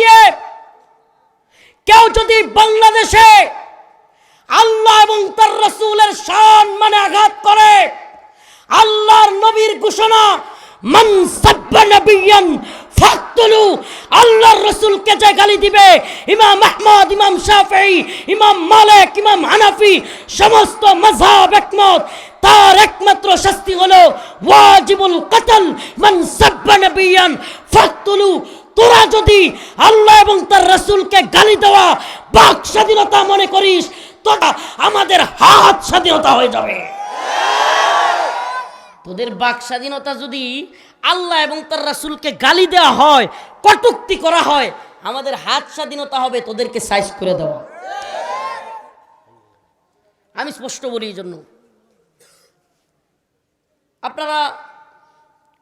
দিয়ে কেউ যদি বাংলাদেশে আল্লাহ এবং তার রাসূলের শান মানে আঘাত করে, আল্লাহর নবীর ঘোষণা মান সাব্বা নাবিয়ান ফাকতুলু, আল্লাহর রাসূলকে যে গালি দিবে, ইমাম আহমদ, ইমাম শাফিঈ, ইমাম মালিক, ইমাম হানাফি সমস্ত মাযহাব একমত, তার একমাত্র শাস্তি হলো ওয়াজিবুল কতল মান সাব্বা নাবিয়ান ফাকতুলু। তোরা যদি আল্লাহ এবং তার রাসূলকে গালি দেওয়া বাক স্বাধীনতা মনে করিস, তোরা আমাদের হাত স্বাধীনতা হয়ে যাবে। তোদের বাক স্বাধীনতা যদি আল্লাহ এবং তার রাসূলকে গালি দেওয়া হয়, কটূক্তি করা হয়, আমাদের হাত স্বাধীনতা হবে তোদেরকে সাইজ করে দেওয়া। আমি স্পষ্ট বলি, এই জন্য আপনারা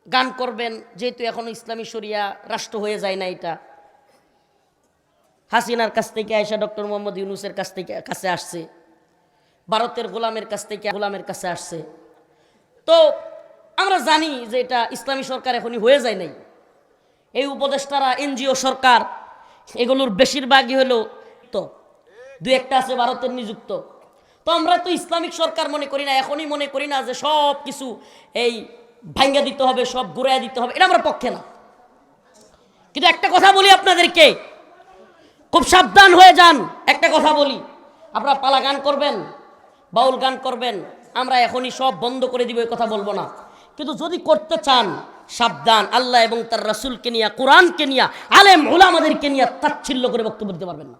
গান করবেন, যেহেতু এখনো ইসলামী শরিয়া রাষ্ট্র হয়ে যায় না, এটা হাসিনার কাছ থেকে আয়েশা ডক্টর মোহাম্মদ ইউনূসের কাছে আসছে, ভারতের গোলামের কাছে আসছে। তো আমরা জানি যে এটা ইসলামী সরকার এখনই হয়ে যায় নাই। এই উপদেষ্টারা এনজিও সরকার, এগুলোর বেশিরভাগই হলো তো দুই একটা আছে ভারতের নিযুক্ত। তো আমরা তো ইসলামিক সরকার মনে করি না, এখনই মনে করি না যে সব কিছু এই ভাঙ্গা দিতে হবে, সব ঘুরাইয়া দিতে হবে, এটা আমরা পক্ষে না। কিন্তু একটা কথা বলি আপনাদেরকে, খুব সাবধান হয়ে যান। একটা কথা বলি, আপনারা পালা গান করবেন, বাউল গান করবেন, আমরা এখনই সব বন্ধ করে দিব, এই কথা বলবো না। কিন্তু যদি করতে চান, সাবধান, আল্লাহ এবং তার রাসূলকে নিয়ে, কোরআনকে নিয়ে, আলেম ওলামাদেরকে নিয়ে তাচ্ছিল্য করে বক্তব্য দিতে পারবেন না।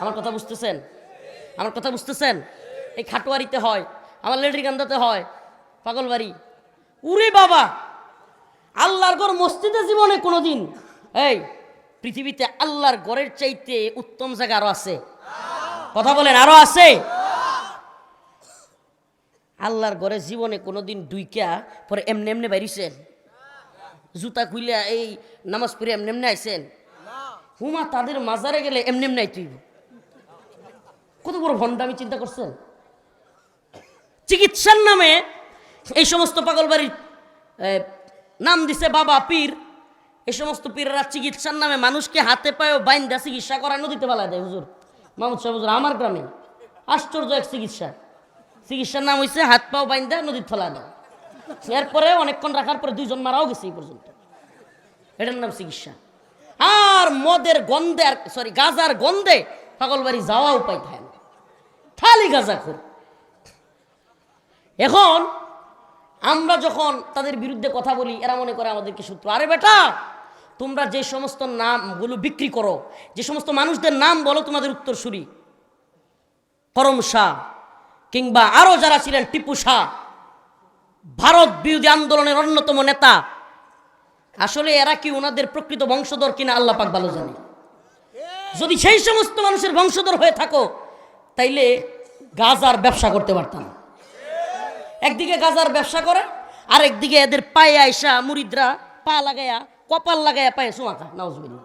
আমার কথা বুঝতেছেন? আমার কথা বুঝতেছেন? এই খাটোয়ারিতে হয়, আমার লেড্রিগান্দাতে হয়, পাগলবাড়ি, উরে বাবা, আল্লাহর ঘর মসজিদে জীবনে কোনোদিন, এই পৃথিবীতে আল্লাহর ঘরের চাইতে উত্তম জায়গা আরো আছে? কথা বলেন, আরো আছে? আল্লাহর ঘরে জীবনে কোনোদিন ডুইকা পরে এমনি এমনি বাইরিছেন? জুতা খুইলা এই নামাজ পড়ে এমনি এমনি আইছেন? হুমা তাদের মাজারে গেলে এমনি এমনি আইতেই। কত বড় ভণ্ডামি চিন্তা করছেন? চিকিৎসার নামে এই সমস্ত পাগলবাড়ির নাম দিছে বাবা পীর, এই সমস্ত পীররা চিকিৎসার নামে মানুষকে হাতে পায়েও বাইন্দা চিকিৎসা করায় নদীতে ফেলা দেয়। হুজুর মাহমুদ সাহেব হুজুর আমার গ্রামে আশ্চর্য এক চিকিৎসার নাম হয়েছে হাত পাও বাইন্দা নদীতে ফেলা দেয়। এরপরে অনেকক্ষণ রাখার পরে 2 জন মারাও গেছে এই পর্যন্ত। এটার নাম চিকিৎসা। আর মদের গন্ধে, আর সরি গাজার গন্ধে পাগলবাড়ি যাওয়া উপায় থাকে না, খালি গাজা খোর। এখন আমরা যখন তাদের বিরুদ্ধে কথা বলি, এরা মনে করে আমাদেরকে শত্রু। আরে বেটা, তোমরা যে সমস্ত নামগুলো বিক্রি করো, যে সমস্ত মানুষদের নাম বলো তোমাদের উত্তরসূরি, করম শাহ কিংবা আরো যারা ছিলেন, টিপু শাহ, ভারত বিরোধী আন্দোলনের অন্যতম নেতা, আসলে এরা কি ওনাদের প্রকৃত বংশধর কিনা আল্লাহ পাক ভালো জানে। যদি সেই সমস্ত মানুষের বংশধর হয়ে থাকো, তাইলে গাজার ব্যবসা করতে পারতাম। একদিকে গাজার ব্যবসা করে, আর একদিকে এদের পায়ে আইসা মুরিদরা পা লাগাইয়া, কপাল লাগাইয়া পায়ে চুমা খা। নাউজুবিল্লাহ।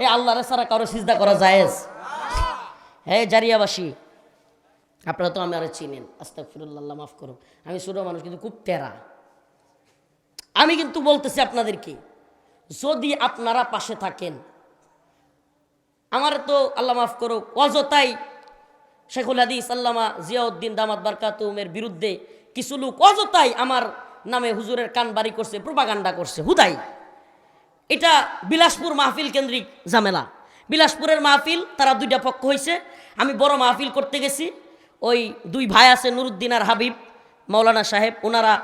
এই আল্লাহর ছাড়া কারো সিজদা করা জায়েজ? হে জারিয়াবাসী, আপনারা তো আমার চিনেন, আস্তাগফিরুল্লাহ, মাফ করো, আমি ছোট মানুষ কিন্তু খুব তেরা। আমি কিন্তু বলতেছি আপনাদেরকে, যদি আপনারা পাশে থাকেন, আমার তো আল্লাহ মাফ করো, অযথাই শেখুল হাদিস আল্লামা জিয়াউদ্দিন দামাত বারকাতুহুমের বিরুদ্ধে কিছু লোক অযথাই আমার নামে হুজুরের কান বাড়ি করছে, প্রোপাগান্ডা করছে হুদাই। এটা বিলাসপুর মাহফিল কেন্দ্রিক ঝামেলা। বিলাসপুরের মাহফিল, তারা 2টা পক্ষ হয়েছে। আমি বড় মাহফিল করতে গেছি, ওই 2 ভাই আছে, নুরুদ্দিন আর হাবিব মাওলানা সাহেব, ওনারা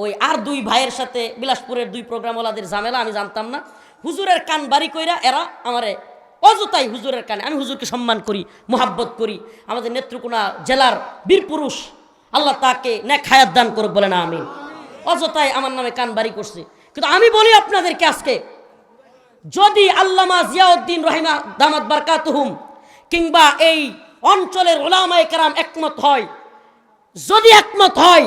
ওই আর 2 ভাইয়ের সাথে বিলাসপুরের 2 প্রোগ্রামওয়ালাদের ঝামেলা। আমি জানতাম না, হুজুরের কান বাড়ি কইরা এরা আমারে অযথাই হুজুরের কানে, আমি হুজুরকে সম্মান করি, মোহাব্বত করি, আমাদের নেত্রকোনা জেলার বীর পুরুষ, আল্লাহ তাকে নেক হায়াত দান করুক, বলে না আমিন। অযথাই আমার নামে কান বাড়ি করছে। কিন্তু আমি বলি আপনাদেরকে আজকে, যদি আল্লামা জিয়াউদ্দিন রহিমা দামাত বারকাতুহুম কিংবা এই অঞ্চলের উলামায়ে কেরাম একমত হয়, যদি একমত হয়,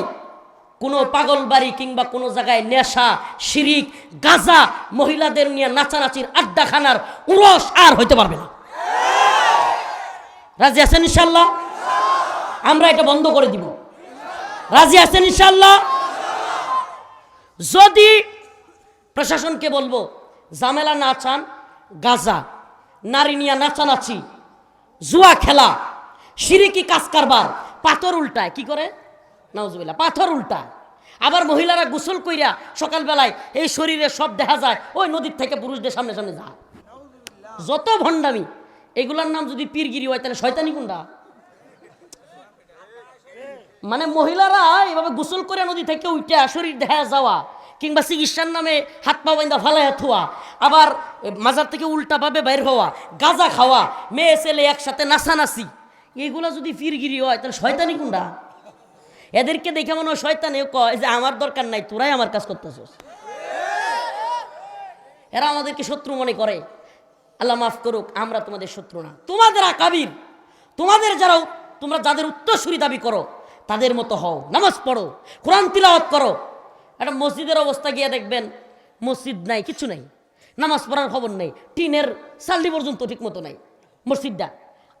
কোনো পাগলবাড়ি কিংবা কোনো জায়গায় নেশা, শিরিক, গাঁজা, মহিলাদের নিয়ে নাচানাচির আড্ডাখানার উরস আর হইতে পারবে না। রাজি আছেন ইনশাআল্লাহ? আমরা এটা বন্ধ করে দিব। রাজি আছেন ইনশাআল্লাহ? যদি প্রশাসনকে বলবো ঝামেলা না চান, গাঁজা, নারী নিয়া নাচানাচি, জুয়া খেলা, শিরিকি কাজ কারবার, পাথর উল্টায়। কি করে? নাউজুবিল্লাহ, পাথর উল্টায়। আবার মহিলারা গোসল কইরা সকালবেলায় এই শরীরে সব দেখা যায়, ওই নদীর থেকে পুরুষদের সামনে সামনে যায়। যত ভণ্ডামি, এগুলার নাম যদি পীরগিরি হয় তাহলে শয়তানি কোনটা? মানে মহিলারা এভাবে গোসল করে নদী থেকে উঠে শরীর দেখা যাওয়া, কিংবা চিকিৎসার নামে হাত পা বাইন্দা ফালাইয়া থোয়া, আবার মাজার থেকে উল্টাভাবে বাইর হওয়া, গাঁজা খাওয়া, মেয়ে ছেলে একসাথে নাচানাচি, এগুলা যদি পীরগিরি হয় তাহলে শয়তানি কোনটা? এদেরকে দেখে মনে হয় শয়তানে কয় যে আমার দরকার নাই, তোরাই আমার কাজ করতেছস। এরা আমাদেরকে শত্রু মনে করে। আল্লাহ মাফ করুক, আমরা তোমাদের শত্রু না। তোমাদের আকাবির, তোমাদের যারা, তোমরা যাদের উত্তরসূরি দাবি করো তাদের মতো হও, নামাজ পড়ো, কোরআন তিলাওয়াত করো। একটা মসজিদের অবস্থা গিয়ে দেখবেন মসজিদ নাই, কিছু নাই, নামাজ পড়ার খবর নেই, টিনের সাল্লি পর্যন্ত ঠিক মতো নাই মসজিদটা।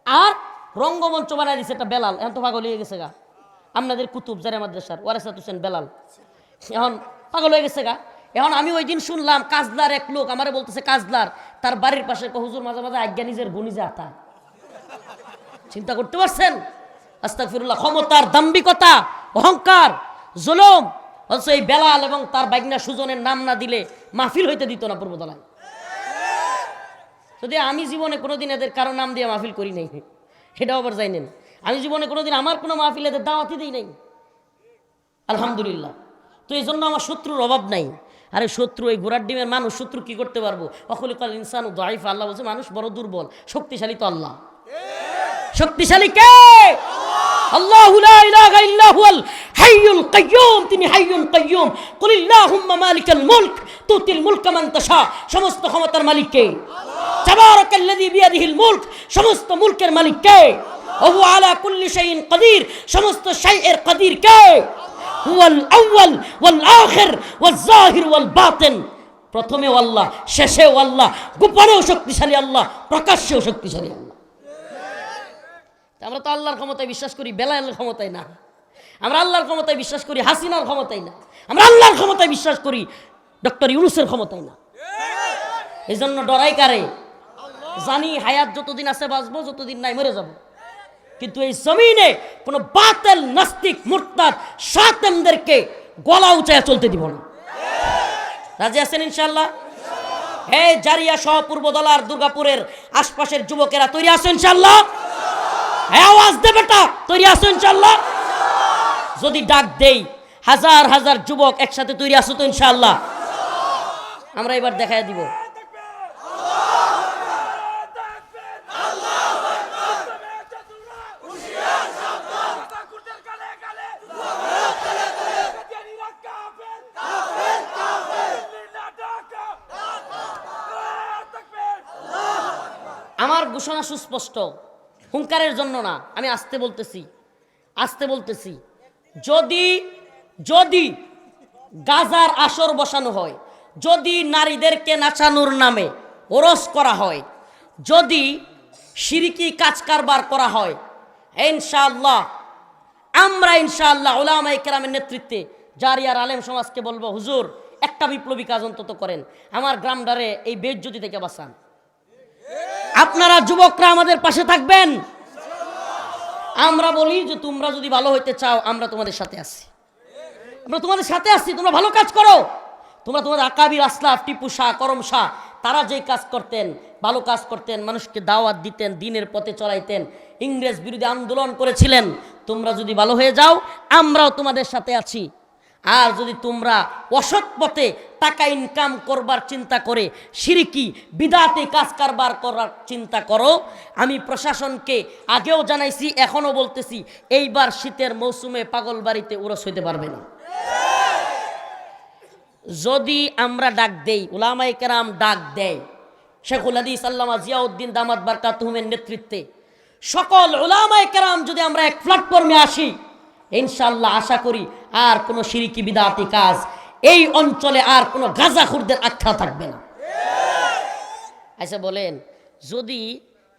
আর রঙ্গমঞ্চ বানায় দিচ্ছে একটা বেলাল, এখন তো পাগল হয়ে গেছে গা। আপনাদের কুতুব জারে মাদ্রাসার ওয়ারেসাত হোসেন বেলাল এখন পাগল হয়ে গেছে গা। এখন আমি ওই দিন শুনলাম কাজলার এক লোক আমারে বলতেছে, কাজলার তার বাড়ির পাশে হুজুর মাঝে মাঝে আজ্ঞা নিজের গুণিজে আতা। চিন্তা করতে পারছেন? আস্তাগফিরুল্লাহ। ক্ষমতার দাম্ভিকতা, অহংকার, জুলুম। অথচ এই বেলাল এবং তার বাইগনা সুজনের নাম না দিলে মাহফিল হইতে দিত না পূর্বতলায়। যদি আমি জীবনে কোনোদিন এদের কারো নাম দিয়ে মাহফিল করি নাই, সেটাও আবার জানেন। আমি জীবনে কোনোদিন আমার কোনো মাহফিল এদের দাওয়াতই দিই নাই, আলহামদুলিল্লাহ। তো এই জন্য আমার শত্রুর অভাব নাই। আরে শত্রু এই ঘোড়ার ডিমের মানুষ, শত্রু কি করতে পারবো? অখলিকাল ইনসানু দাইফা, আল্লাহ বলছে মানুষ বড় দুর্বল, শক্তিশালী তো আল্লাহ। শক্তিশালী কে? আল্লাহু লা ইলাহা ইল্লা হুয়াল হাইয়ুল কাইয়্যুম। তিনি হাইয়ুল কাইয়্যুম। কুলিল্লাহুম্মা মালিকাল মুলক তুতিল মুলকা মান তাশা। সমস্ত ক্ষমতার মালিক কে? তাবারাকাল্লাযী বিয়াদিহিল মুলক। সমস্ত মুলকের মালিক কে? ওয়া হুয়া আলা কুল্লি শাইইন কাদির। সমস্ত শাইয়ের কাদির কে? হুয়াল আউয়াল ওয়াল আখির ওয়াল যাহির ওয়াল বাতিন। প্রথমেও আল্লাহ, শেষেও আল্লাহ, গোপনেও শক্তিশালী আল্লাহ, প্রকাশ্যেও শক্তিশালী আল্লাহ। আমরা তো আল্লাহর ক্ষমতায় বিশ্বাস করি, বেলালের ক্ষমতায় না। আমরা আল্লাহর ক্ষমতায় বিশ্বাস করি, হাসিনার ক্ষমতায় না। আমরা আল্লাহর ক্ষমতায় বিশ্বাস করি, ডক্টর ইউনূসের ক্ষমতায় না। এই জন্য ডরাই কারে? জানি হায়াত যতদিন আছে বাঁচবো, যতদিন নাই মরে যাব। কিন্তু এই জমিনে কোন বাতিল নাস্তিক মুরতাদ শাতেমদেরকে গলা উঁচায় চলতে দিব না। রাজি আছেন ইনশাআল্লাহ? হে জারিয়া সহ পূর্বদলার দুর্গাপুরের আশপাশের যুবকেরা তৈরি আছো ইনশাআল্লাহ? আওয়াজ দে বেটা, তৈরি আছো ইনশাআল্লাহ? যদি ডাক দেই হাজার হাজার যুবক একসাথে তৈরি আছো তো ইনশাআল্লাহ? আমরা এবার দেখায় দিব। আমার ঘোষণা সুস্পষ্ট, হুঙ্কারের জন্য না, আমি আস্তে বলতেছি, আস্তে বলতেছি। যদি যদি গাজার আসর বসানো হয়, যদি নারীদেরকে নাচানোর নামে ওরস করা হয়, যদি শিরকি কাজ কারবার করা হয়, ইনশাআল্লাহ আমরা ইনশাআল্লাহ উলামায়ে কেরামের নেতৃত্বে জারিয়ার আলেম সমাজকে বলবো, হুজুর একটা বিপ্লবী কাজ অন্তত করেন, আমার গ্রামটারে এই বেইজ্জতি থেকে বাঁচান। আপনারা যুবকরা আমাদের পাশে থাকবেন। আমরা বলি যে তোমরা যদি ভালো হইতে চাও আমরা তোমাদের সাথে আছি, আমরা তোমাদের সাথে আছি, তোমরা ভালো কাজ করো। তোমরা তোমাদের আকাবির আসলাফ, টিপু শাহ, করম শাহ, তারা যেই কাজ করতেন, ভালো কাজ করতেন, মানুষকে দাওয়াত দিতেন, দিনের পথে চলাইতেন, ইংরেজ বিরোধী আন্দোলন করেছিলেন, তোমরা যদি ভালো হয়ে যাও আমরাও তোমাদের সাথে আছি। আর যদি তোমরা অসৎ পথে টাকা ইনকাম করবার চিন্তা করে শিরকি বিদাতে কাজ কারবার করার চিন্তা করো, আমি প্রশাসনকে আগেও জানাইছি, এখনও বলতেছি, এইবার শীতের মৌসুমে পাগলবাড়িতে উরস হইতে পারবে না। যদি আমরা ডাক দেই, উলামায়ে কেরাম ডাক দেয়, শেখুল হাদিস আল্লামা জিয়াউদ্দিন দামাত বারকাতুহুমের নেতৃত্বে সকল উলামায়ে কেরাম যদি আমরা এক প্ল্যাটফর্মে আসি, ইনশাআল্লাহ আশা করি আর কোনো শিরকি বিদাতি কাজ এই অঞ্চলে, আর কোনো গাঁজাখুরদের আখ্যা থাকবে না। আচ্ছা বলেন, যদি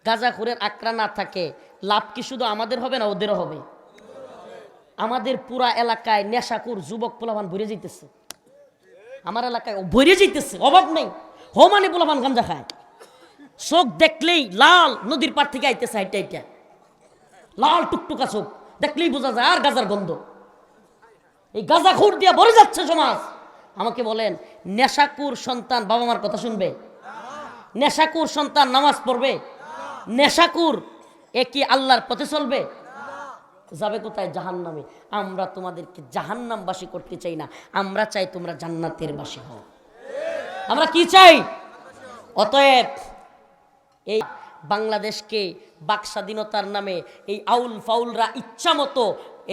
গাঁজাখুরের আক্রা না থাকে, লাভ কি শুধু আমাদের হবে না ওদেরও হবে? আমাদের পুরা এলাকায় নেশাকুর যুবক পোলাপান ভরে যেতেছে, আমার এলাকায় ভরে যেতেছে, অভাব নেই। মানে পোলাপান গাঁজা খায়, চোখ দেখলেই লাল, নদীর পার থেকে আইতেছে হাইটা হাইটা, লাল টুকটুকা চোখ দেখলেই বোঝা যায় আর গাজার গন্ধ। এই গাঁজাখুর দিয়া ভরে যাচ্ছে সমাজ। আমাকে বলেন, নেশাকুর সন্তান বাবা মার কথা শুনবে? নেশাকুর সন্তান নামাজ পড়বে? নেশাকুর এ কি আল্লাহর পথে চলবে? যাবে কোথায়? জাহান্নামে। আমরা তোমাদেরকে জাহান্নামবাসী করতে চাই না, আমরা চাই তোমরা জান্নাতের বাসী হও। আমরা কি চাই? অতএব এই বাংলাদেশকে বাকস্বাধীনতার নামে এই আউল ফাউলরা ইচ্ছা মতো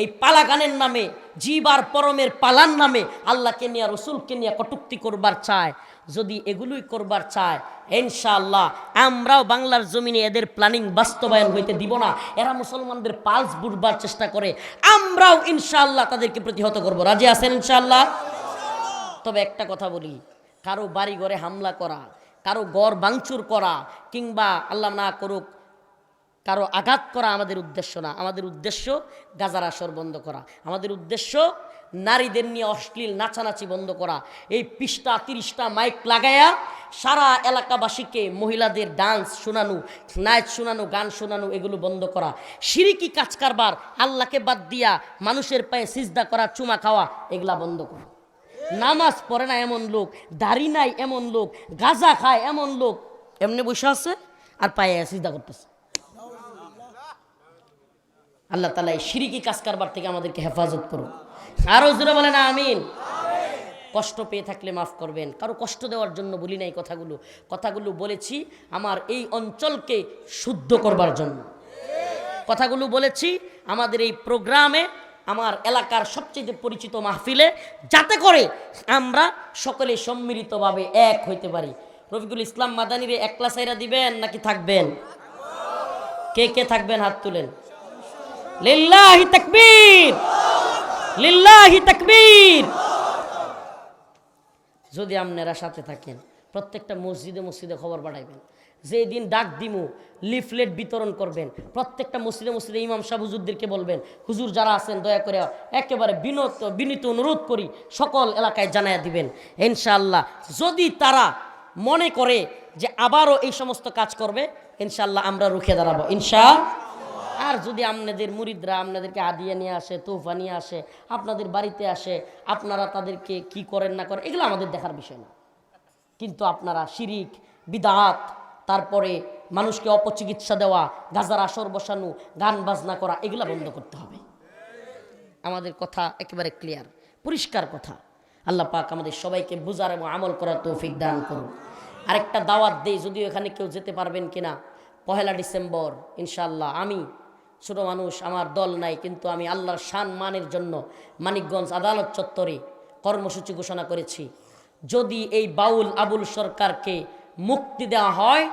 এই পালাগানের নামে, জীবার পরমের পালার নামে আল্লাহকে নিয়ে রসুলকে নিয়ে কটূক্তি করবার চায়। যদি এগুলোই করবার চায়, ইনশাআল্লাহ আমরাও বাংলার জমিনে এদের প্ল্যানিং বাস্তবায়ন হইতে দিব না। এরা মুসলমানদের পালস বুঝবার চেষ্টা করে, আমরাও ইনশাআল্লাহ তাদেরকে প্রতিহত করব। রাজি আছেন ইনশাআল্লাহ? তবে একটা কথা বলি, কারো বাড়ি ঘরে হামলা করা, কারো ঘর ভাঙচুর করা, কিংবা আল্লাহ না করুক কারো আঘাত করা আমাদের উদ্দেশ্য না। আমাদের উদ্দেশ্য গাজার আসর বন্ধ করা, আমাদের উদ্দেশ্য নারীদের নিয়ে অশ্লীল নাচানাচি বন্ধ করা। এই 20টা 30টা মাইক লাগায়া সারা এলাকাবাসীকে মহিলাদের ডান্স শোনানো, নাচ শোনানো, গান শোনানো, এগুলো বন্ধ করা। শিরিকি কাজ কারবার, আল্লাহকে বাদ দিয়া মানুষের পায়ে সিজদা করা, চুমা খাওয়া, এগুলা বন্ধ করা। নামাজ পড়ে না এমন লোক, দাড়ি নাই এমন লোক, গাঁজা খায় এমন লোক এমনি বসে আছে আর পায়ে সিজদা করতেছে। আল্লাহ তাআলা এই শিরিকি কাজ কারবার থেকে আমাদেরকে হেফাজত করুন। আরো জোরে বলেন আমিন। কষ্ট পেয়ে থাকলে মাফ করবেন, কারো কষ্ট দেওয়ার জন্য বলি নাই কথাগুলো বলেছি আমার এই অঞ্চলকে শুদ্ধ করবার জন্য। কথাগুলো বলেছি আমাদের এই প্রোগ্রামে, আমার এলাকার সবচেয়ে পরিচিত মাহফিলে, যাতে করে আমরা সকলে সম্মিলিতভাবে এক হইতে পারি। রফিকুল ইসলাম মাদানিরে একলা সাইরা দিবেন নাকি থাকবেন? কে কে থাকবেন হাত তুলেন। লিল্লাহি তাকবীর, লিল্লাহি তাকবীর। যদি আপনারা সাথে থাকেন, প্রত্যেকটা মসজিদে মসজিদে খবর পাঠাইবেন। যেদিন ডাক দিমু লিফলেট বিতরণ করবেন, প্রত্যেকটা মসজিদে মসজিদে ইমাম সাহেব হুজুরদেরকে বলবেন, হুজুর যারা আছেন দয়া করে একেবারে বিনীত অনুরোধ করি সকল এলাকায় জানাইয়া দিবেন। ইনশাআল্লাহ যদি তারা মনে করে যে আবারও এই সমস্ত কাজ করবে, ইনশাআল্লাহ আমরা রুখে দাঁড়াবো ইনশাআল্লাহ। আর যদি আপনাদের মুরিদরা আপনাদেরকে হাদিয়া নিয়ে আসে, তোহফা নিয়ে আসে, আপনাদের বাড়িতে আসে, আপনারা তাদেরকে কি করেন না করেন এগুলো আমাদের দেখার বিষয় না। কিন্তু আপনারা শিরিক, বিদআত, তারপরে মানুষকে অপচিকিৎসা দেওয়া, গাজার আসর বসানো, গান বাজনা করা, এগুলা বন্ধ করতে হবে। আমাদের কথা একেবারে ক্লিয়ার, পরিষ্কার কথা। আল্লাহ পাক আমাদের সবাইকে বুঝার এবং আমল করার তৌফিক দান করুন। আরেকটা দাওয়াত দেই, যদিও এখানে কেউ যেতে পারবেন কিনা, 1 ডিসেম্বর ইনশাআল্লাহ আমি ছোট মানুষ, আমার দল নাই, কিন্তু আমি আল্লাহর শান মানের জন্য মানিকগঞ্জ আদালত চত্বরে কর্মসূচি ঘোষণা করেছি। যদি এই বাউল আবুল সরকারকে মুক্তি দেওয়া হয়,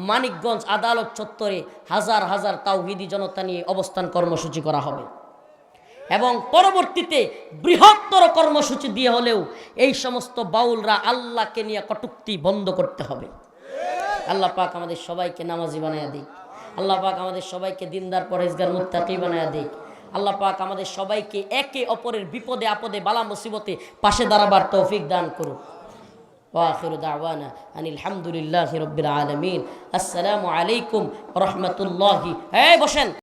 মানিকগঞ্জ আদালত চত্বরে হাজার হাজার তাওহীদি জনতা নিয়ে অবস্থান কর্মসূচি করা হবে এবং পরবর্তীতে বৃহত্তর কর্মসূচি দিয়ে হলেও এই সমস্ত বাউলরা আল্লাহকে নিয়ে কটূক্তি বন্ধ করতে হবে। আল্লাহ পাক আমাদের সবাইকে নামাজি বানায়া দিক। আল্লাহ পাক আমাদের সবাইকে দিনদার পরহেজগার মুত্তাকি বানায়া দিক। আল্লাহ পাক আমাদের সবাইকে একে অপরের বিপদে আপদে বালা মুসিবতে পাশে দাঁড়াবার তৌফিক দান করুন। ওয়া আখিরু দাওয়ানা আনিল হামদুলিল্লাহি রাব্বিল আলামিন। আসসালামু আলাইকুম ওয়া রাহমাতুল্লাহি। এই বসেন।